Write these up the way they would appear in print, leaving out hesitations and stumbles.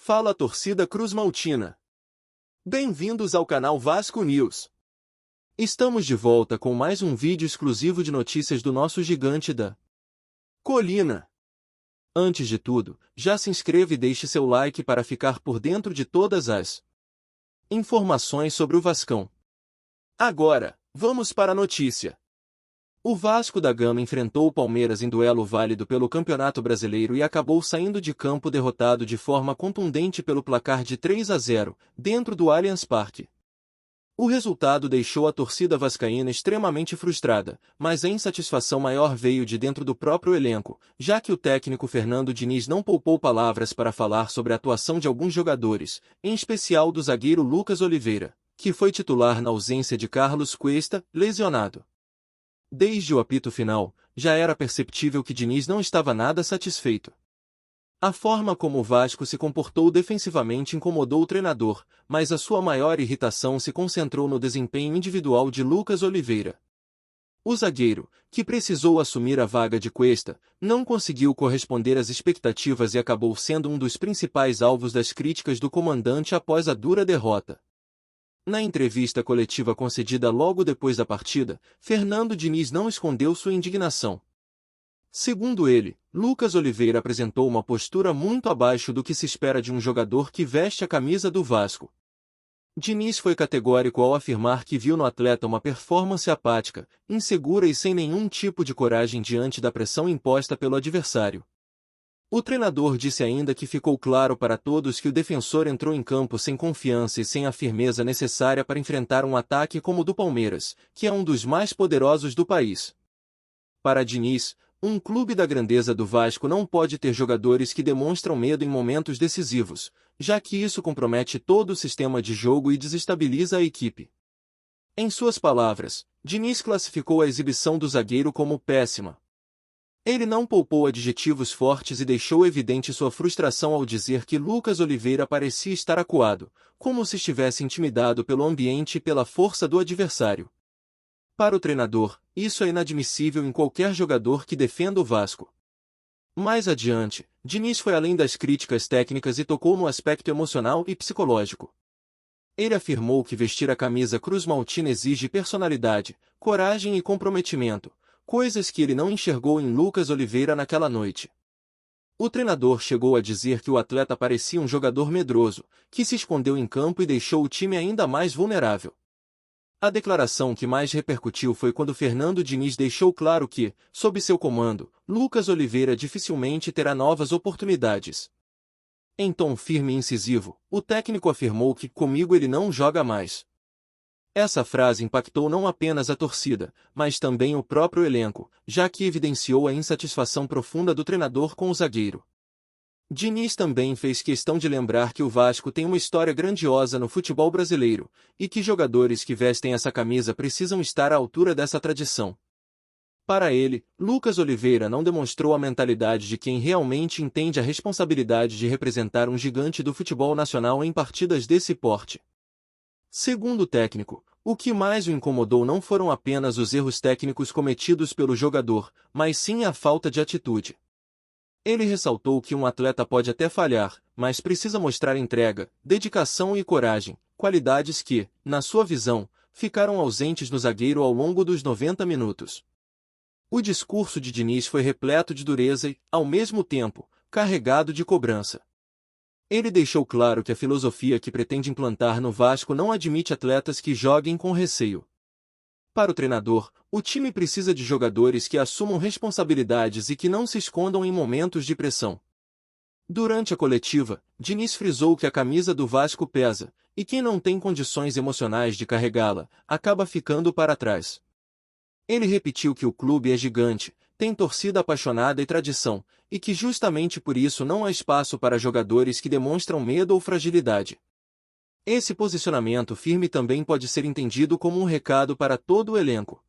Fala torcida cruzmaltina. Bem-vindos ao canal Vasco News. Estamos de volta com mais um vídeo exclusivo de notícias do nosso gigante da colina. Antes de tudo, já se inscreva e deixe seu like para ficar por dentro de todas as informações sobre o Vascão. Agora, vamos para a notícia. O Vasco da Gama enfrentou o Palmeiras em duelo válido pelo Campeonato Brasileiro e acabou saindo de campo derrotado de forma contundente pelo placar de 3-0, dentro do Allianz Parque. O resultado deixou a torcida vascaína extremamente frustrada, mas a insatisfação maior veio de dentro do próprio elenco, já que o técnico Fernando Diniz não poupou palavras para falar sobre a atuação de alguns jogadores, em especial do zagueiro Lucas Oliveira, que foi titular na ausência de Carlos Cuesta, lesionado. Desde o apito final, já era perceptível que Diniz não estava nada satisfeito. A forma como o Vasco se comportou defensivamente incomodou o treinador, mas a sua maior irritação se concentrou no desempenho individual de Lucas Oliveira. O zagueiro, que precisou assumir a vaga de Cuesta, não conseguiu corresponder às expectativas e acabou sendo um dos principais alvos das críticas do comandante após a dura derrota. Na entrevista coletiva concedida logo depois da partida, Fernando Diniz não escondeu sua indignação. Segundo ele, Lucas Oliveira apresentou uma postura muito abaixo do que se espera de um jogador que veste a camisa do Vasco. Diniz foi categórico ao afirmar que viu no atleta uma performance apática, insegura e sem nenhum tipo de coragem diante da pressão imposta pelo adversário. O treinador disse ainda que ficou claro para todos que o defensor entrou em campo sem confiança e sem a firmeza necessária para enfrentar um ataque como o do Palmeiras, que é um dos mais poderosos do país. Para Diniz, um clube da grandeza do Vasco não pode ter jogadores que demonstram medo em momentos decisivos, já que isso compromete todo o sistema de jogo e desestabiliza a equipe. Em suas palavras, Diniz classificou a exibição do zagueiro como péssima. Ele não poupou adjetivos fortes e deixou evidente sua frustração ao dizer que Lucas Oliveira parecia estar acuado, como se estivesse intimidado pelo ambiente e pela força do adversário. Para o treinador, isso é inadmissível em qualquer jogador que defenda o Vasco. Mais adiante, Diniz foi além das críticas técnicas e tocou no aspecto emocional e psicológico. Ele afirmou que vestir a camisa cruzmaltina exige personalidade, coragem e comprometimento, coisas que ele não enxergou em Lucas Oliveira naquela noite. O treinador chegou a dizer que o atleta parecia um jogador medroso, que se escondeu em campo e deixou o time ainda mais vulnerável. A declaração que mais repercutiu foi quando Fernando Diniz deixou claro que, sob seu comando, Lucas Oliveira dificilmente terá novas oportunidades. Em tom firme e incisivo, o técnico afirmou que comigo ele não joga mais. Essa frase impactou não apenas a torcida, mas também o próprio elenco, já que evidenciou a insatisfação profunda do treinador com o zagueiro. Diniz também fez questão de lembrar que o Vasco tem uma história grandiosa no futebol brasileiro, e que jogadores que vestem essa camisa precisam estar à altura dessa tradição. Para ele, Lucas Oliveira não demonstrou a mentalidade de quem realmente entende a responsabilidade de representar um gigante do futebol nacional em partidas desse porte. Segundo o técnico, o que mais o incomodou não foram apenas os erros técnicos cometidos pelo jogador, mas sim a falta de atitude. Ele ressaltou que um atleta pode até falhar, mas precisa mostrar entrega, dedicação e coragem, qualidades que, na sua visão, ficaram ausentes no zagueiro ao longo dos 90 minutos. O discurso de Diniz foi repleto de dureza e, ao mesmo tempo, carregado de cobrança. Ele deixou claro que a filosofia que pretende implantar no Vasco não admite atletas que joguem com receio. Para o treinador, o time precisa de jogadores que assumam responsabilidades e que não se escondam em momentos de pressão. Durante a coletiva, Diniz frisou que a camisa do Vasco pesa, e quem não tem condições emocionais de carregá-la, acaba ficando para trás. Ele repetiu que o clube é gigante, tem torcida apaixonada e tradição, e que justamente por isso não há espaço para jogadores que demonstram medo ou fragilidade. Esse posicionamento firme também pode ser entendido como um recado para todo o elenco.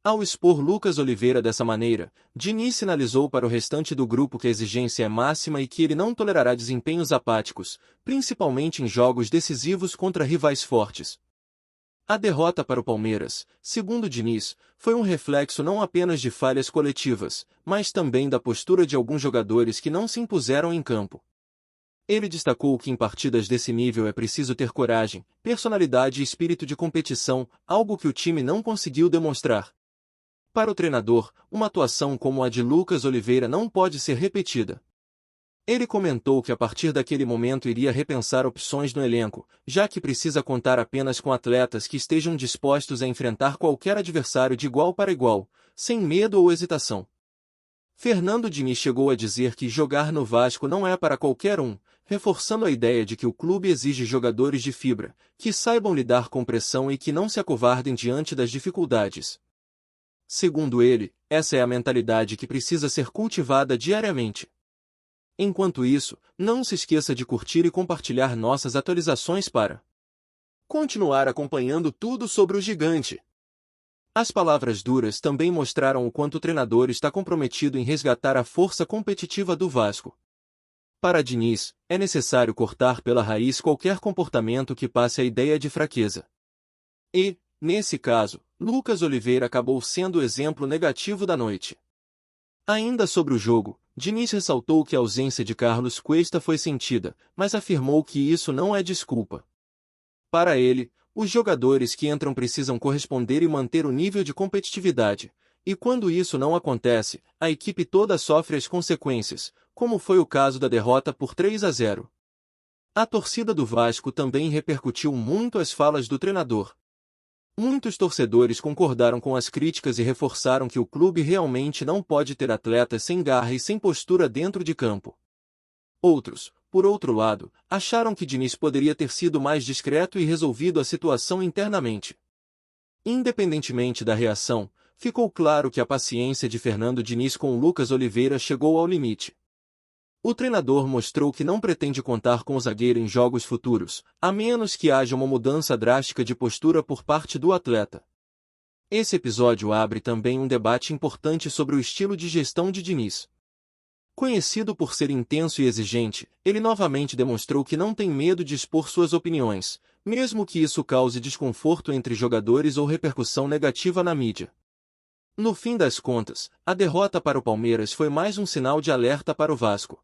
Ao expor Lucas Oliveira dessa maneira, Diniz sinalizou para o restante do grupo que a exigência é máxima e que ele não tolerará desempenhos apáticos, principalmente em jogos decisivos contra rivais fortes. A derrota para o Palmeiras, segundo Diniz, foi um reflexo não apenas de falhas coletivas, mas também da postura de alguns jogadores que não se impuseram em campo. Ele destacou que em partidas desse nível é preciso ter coragem, personalidade e espírito de competição, algo que o time não conseguiu demonstrar. Para o treinador, uma atuação como a de Lucas Oliveira não pode ser repetida. Ele comentou que a partir daquele momento iria repensar opções no elenco, já que precisa contar apenas com atletas que estejam dispostos a enfrentar qualquer adversário de igual para igual, sem medo ou hesitação. Fernando Diniz chegou a dizer que jogar no Vasco não é para qualquer um, reforçando a ideia de que o clube exige jogadores de fibra, que saibam lidar com pressão e que não se acovardem diante das dificuldades. Segundo ele, essa é a mentalidade que precisa ser cultivada diariamente. Enquanto isso, não se esqueça de curtir e compartilhar nossas atualizações para continuar acompanhando tudo sobre o gigante. As palavras duras também mostraram o quanto o treinador está comprometido em resgatar a força competitiva do Vasco. Para Diniz, é necessário cortar pela raiz qualquer comportamento que passe a ideia de fraqueza. E, nesse caso, Lucas Oliveira acabou sendo o exemplo negativo da noite. Ainda sobre o jogo, Diniz ressaltou que a ausência de Carlos Cuesta foi sentida, mas afirmou que isso não é desculpa. Para ele, os jogadores que entram precisam corresponder e manter o nível de competitividade, e quando isso não acontece, a equipe toda sofre as consequências, como foi o caso da derrota por 3-0. A torcida do Vasco também repercutiu muito as falas do treinador. Muitos torcedores concordaram com as críticas e reforçaram que o clube realmente não pode ter atletas sem garra e sem postura dentro de campo. Outros, por outro lado, acharam que Diniz poderia ter sido mais discreto e resolvido a situação internamente. Independentemente da reação, ficou claro que a paciência de Fernando Diniz com Lucas Oliveira chegou ao limite. O treinador mostrou que não pretende contar com o zagueiro em jogos futuros, a menos que haja uma mudança drástica de postura por parte do atleta. Esse episódio abre também um debate importante sobre o estilo de gestão de Diniz. Conhecido por ser intenso e exigente, ele novamente demonstrou que não tem medo de expor suas opiniões, mesmo que isso cause desconforto entre jogadores ou repercussão negativa na mídia. No fim das contas, a derrota para o Palmeiras foi mais um sinal de alerta para o Vasco.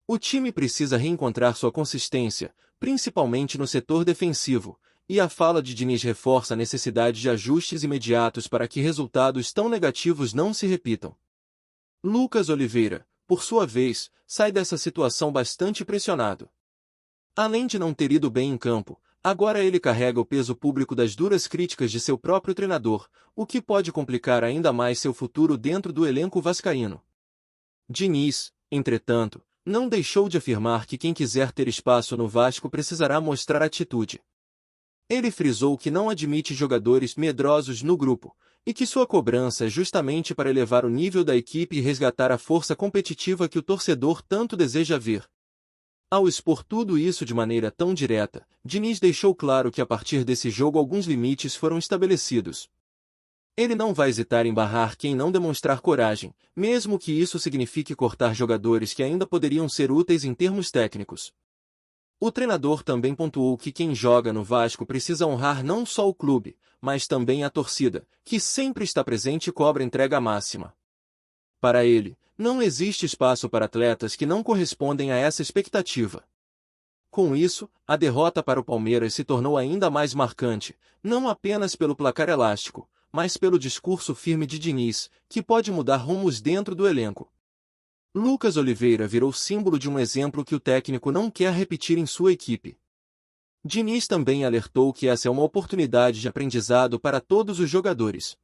O time precisa reencontrar sua consistência, principalmente no setor defensivo, e a fala de Diniz reforça a necessidade de ajustes imediatos para que resultados tão negativos não se repitam. Lucas Oliveira, por sua vez, sai dessa situação bastante pressionado. Além de não ter ido bem em campo, agora ele carrega o peso público das duras críticas de seu próprio treinador, o que pode complicar ainda mais seu futuro dentro do elenco vascaíno. Diniz, entretanto, não deixou de afirmar que quem quiser ter espaço no Vasco precisará mostrar atitude. Ele frisou que não admite jogadores medrosos no grupo, e que sua cobrança é justamente para elevar o nível da equipe e resgatar a força competitiva que o torcedor tanto deseja ver. Ao expor tudo isso de maneira tão direta, Diniz deixou claro que a partir desse jogo alguns limites foram estabelecidos. Ele não vai hesitar em barrar quem não demonstrar coragem, mesmo que isso signifique cortar jogadores que ainda poderiam ser úteis em termos técnicos. O treinador também pontuou que quem joga no Vasco precisa honrar não só o clube, mas também a torcida, que sempre está presente e cobra entrega máxima. Para ele, não existe espaço para atletas que não correspondem a essa expectativa. Com isso, a derrota para o Palmeiras se tornou ainda mais marcante, não apenas pelo placar elástico, mas pelo discurso firme de Diniz, que pode mudar rumos dentro do elenco. Lucas Oliveira virou símbolo de um exemplo que o técnico não quer repetir em sua equipe. Diniz também alertou que essa é uma oportunidade de aprendizado para todos os jogadores.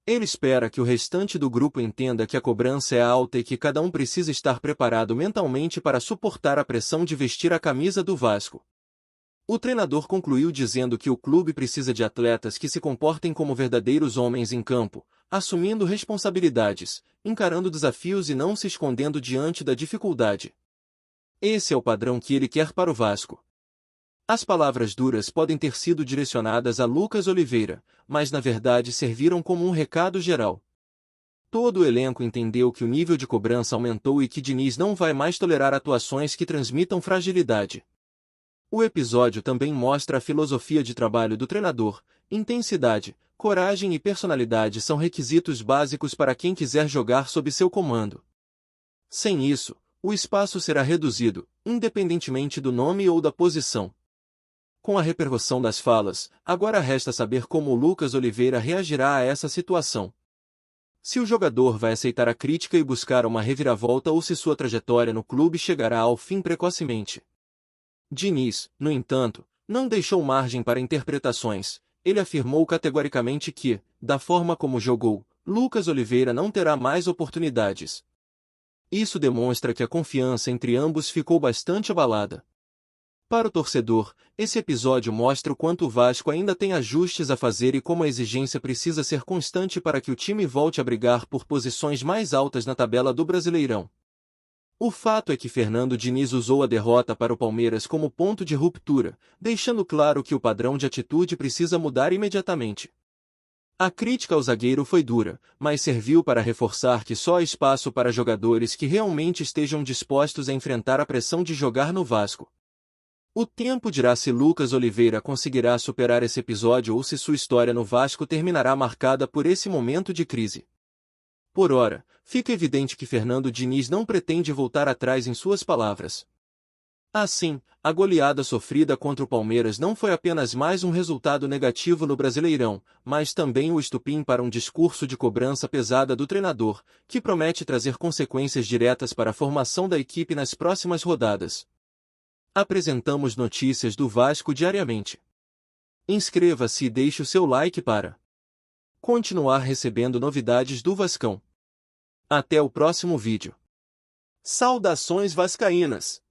Ele espera que o restante do grupo entenda que a cobrança é alta e que cada um precisa estar preparado mentalmente para suportar a pressão de vestir a camisa do Vasco. O treinador concluiu dizendo que o clube precisa de atletas que se comportem como verdadeiros homens em campo, assumindo responsabilidades, encarando desafios e não se escondendo diante da dificuldade. Esse é o padrão que ele quer para o Vasco. As palavras duras podem ter sido direcionadas a Lucas Oliveira, mas na verdade serviram como um recado geral. Todo o elenco entendeu que o nível de cobrança aumentou e que Diniz não vai mais tolerar atuações que transmitam fragilidade. O episódio também mostra a filosofia de trabalho do treinador. Intensidade, coragem e personalidade são requisitos básicos para quem quiser jogar sob seu comando. Sem isso, O espaço será reduzido, independentemente do nome ou da posição. Com a repercussão das falas, agora resta saber como o Lucas Oliveira reagirá a essa situação. Se o jogador vai aceitar a crítica e buscar uma reviravolta ou se sua trajetória no clube chegará ao fim precocemente. Diniz, no entanto, não deixou margem para interpretações. Ele afirmou categoricamente que, da forma como jogou, Lucas Oliveira não terá mais oportunidades. Isso demonstra que a confiança entre ambos ficou bastante abalada. Para o torcedor, esse episódio mostra o quanto o Vasco ainda tem ajustes a fazer e como a exigência precisa ser constante para que o time volte a brigar por posições mais altas na tabela do Brasileirão. O fato é que Fernando Diniz usou a derrota para o Palmeiras como ponto de ruptura, deixando claro que o padrão de atitude precisa mudar imediatamente. A crítica ao zagueiro foi dura, mas serviu para reforçar que só há espaço para jogadores que realmente estejam dispostos a enfrentar a pressão de jogar no Vasco. O tempo dirá se Lucas Oliveira conseguirá superar esse episódio ou se sua história no Vasco terminará marcada por esse momento de crise. Por ora, fica evidente que Fernando Diniz não pretende voltar atrás em suas palavras. Assim, a goleada sofrida contra o Palmeiras não foi apenas mais um resultado negativo no Brasileirão, mas também o estupim para um discurso de cobrança pesada do treinador, que promete trazer consequências diretas para a formação da equipe nas próximas rodadas. Apresentamos notícias do Vasco diariamente. Inscreva-se e deixe o seu like para continuar recebendo novidades do Vascão. Até o próximo vídeo. Saudações vascaínas!